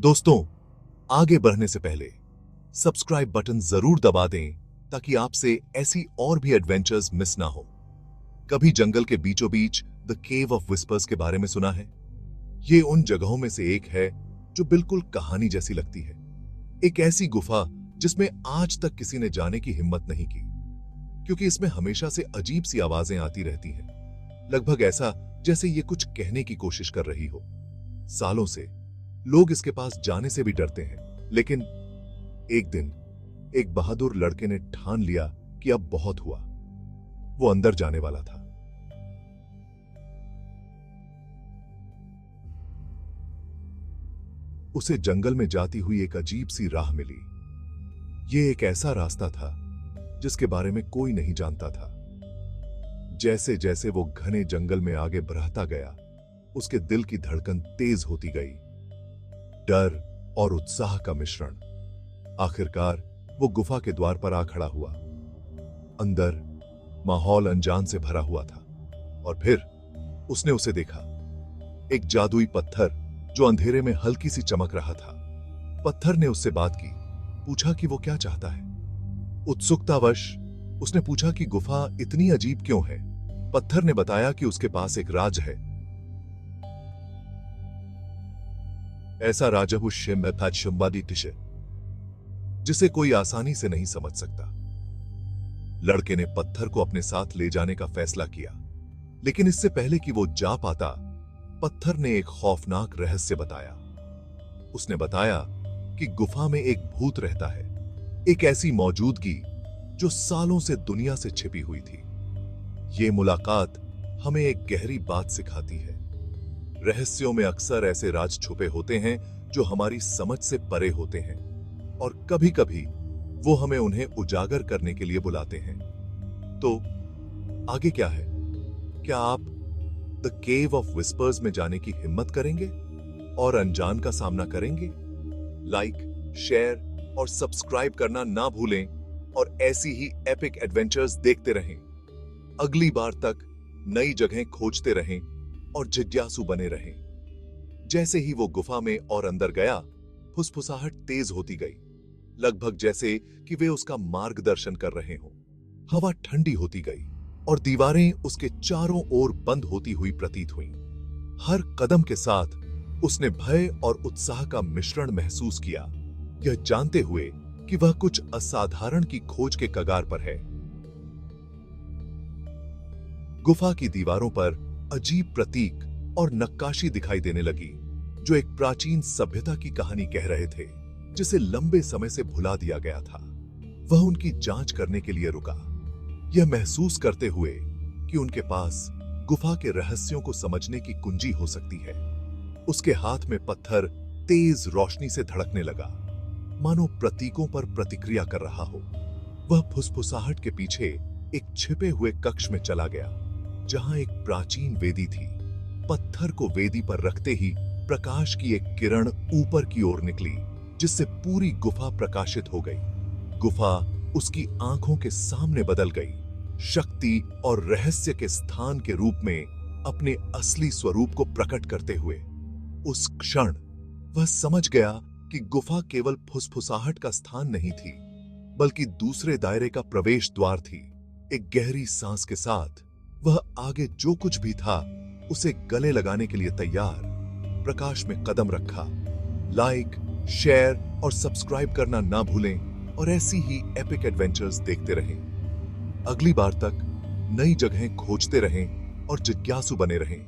दोस्तों, आगे बढ़ने से पहले सब्सक्राइब बटन जरूर दबा दें ताकि आपसे ऐसी और भी एडवेंचर्स मिस ना हो। कभी जंगल के बीचों बीच द केव ऑफ विस्पर्स के बारे में सुना है? ये उन जगहों में से एक है जो बिल्कुल कहानी जैसी लगती है। एक ऐसी गुफा जिसमें आज तक किसी ने जाने की हिम्मत नहीं की, क्योंकि इसमें हमेशा से अजीब सी आवाजें आती रहती हैं, लगभग ऐसा जैसे ये कुछ कहने की कोशिश कर रही हो। सालों से लोग इसके पास जाने से भी डरते हैं, लेकिन एक दिन एक बहादुर लड़के ने ठान लिया कि अब बहुत हुआ। वो अंदर जाने वाला था। उसे जंगल में जाती हुई एक अजीब सी राह मिली। ये एक ऐसा रास्ता था जिसके बारे में कोई नहीं जानता था। जैसे जैसे वो घने जंगल में आगे बढ़ता गया, उसके दिल की धड़कन तेज होती गई। डर और उत्साह का मिश्रण। आखिरकार वो गुफा के द्वार पर आ खड़ा हुआ। अंदर माहौल अनजान से भरा हुआ था, और फिर उसने उसे देखा। एक जादुई पत्थर जो अंधेरे में हल्की सी चमक रहा था। पत्थर ने उससे बात की, पूछा कि वो क्या चाहता है। उत्सुकतावश उसने पूछा कि गुफा इतनी अजीब क्यों है। पत्थर ने बताया कि उसके पास एक राज है, ऐसा जिसे कोई आसानी से नहीं समझ सकता। लड़के ने पत्थर को अपने साथ ले जाने का फैसला किया, लेकिन इससे पहले कि वो जा पाता, पत्थर ने एक खौफनाक रहस्य बताया। उसने बताया कि गुफा में एक भूत रहता है, एक ऐसी मौजूदगी जो सालों से दुनिया से छिपी हुई थी। ये मुलाकात हमें एक गहरी बात सिखाती है। रहस्यों में अक्सर ऐसे राज छुपे होते हैं जो हमारी समझ से परे होते हैं, और कभी-कभी वो हमें उन्हें उजागर करने के लिए बुलाते हैं। तो आगे क्या है? क्या आप द केव ऑफ विस्पर्स में जाने की हिम्मत करेंगे और अनजान का सामना करेंगे? लाइक, शेयर और सब्सक्राइब करना ना भूलें, और ऐसी ही एपिक एडवेंचर्स देखते रहें। अगली बार तक नई जगहें खोजते रहें और जिज्ञासु बने रहें। जैसे ही वो गुफा में और अंदर गया, फुसफुसाहट तेज होती गई, लगभग जैसे कि वे उसका मार्गदर्शन कर रहे हों। हवा ठंडी होती गई और दीवारें उसके चारों ओर बंद होती हुई प्रतीत हुईं। हर कदम के साथ उसने भय और उत्साह का मिश्रण महसूस किया, यह जानते हुए कि वह कुछ असाधारण की खोज के कगार पर है। गुफा की दीवारों पर अजीब प्रतीक और नक्काशी दिखाई देने लगी, जो एक प्राचीन सभ्यता की कहानी कह रहे थे, जिसे लंबे समय से भुला दिया गया था। वह उनकी जांच करने के लिए रुका, यह महसूस करते हुए कि उनके पास गुफा के रहस्यों को समझने की कुंजी हो सकती है। उसके हाथ में पत्थर तेज रोशनी से धड़कने लगा, मानो प्रतीकों पर प्रतिक्रिया कर रहा हो। वह फुसफुसाहट के पीछे एक छिपे हुए कक्ष में चला गया, जहां एक प्राचीन वेदी थी। पत्थर को वेदी पर रखते ही प्रकाश की एक किरण ऊपर की ओर निकली, जिससे पूरी गुफा प्रकाशित हो गई। गुफा उसकी आंखों के सामने बदल गई, शक्ति और रहस्य के स्थान के रूप में अपने असली स्वरूप को प्रकट करते हुए। उस क्षण वह समझ गया कि गुफा केवल फुसफुसाहट का स्थान नहीं थी, बल्कि दूसरे दायरे का प्रवेश द्वार थी। एक गहरी सांस के साथ वह आगे जो कुछ भी था उसे गले लगाने के लिए तैयार प्रकाश में कदम रखा। लाइक, शेयर और सब्सक्राइब करना ना भूलें, और ऐसी ही एपिक एडवेंचर्स देखते रहें। अगली बार तक नई जगहें खोजते रहें और जिज्ञासु बने रहें।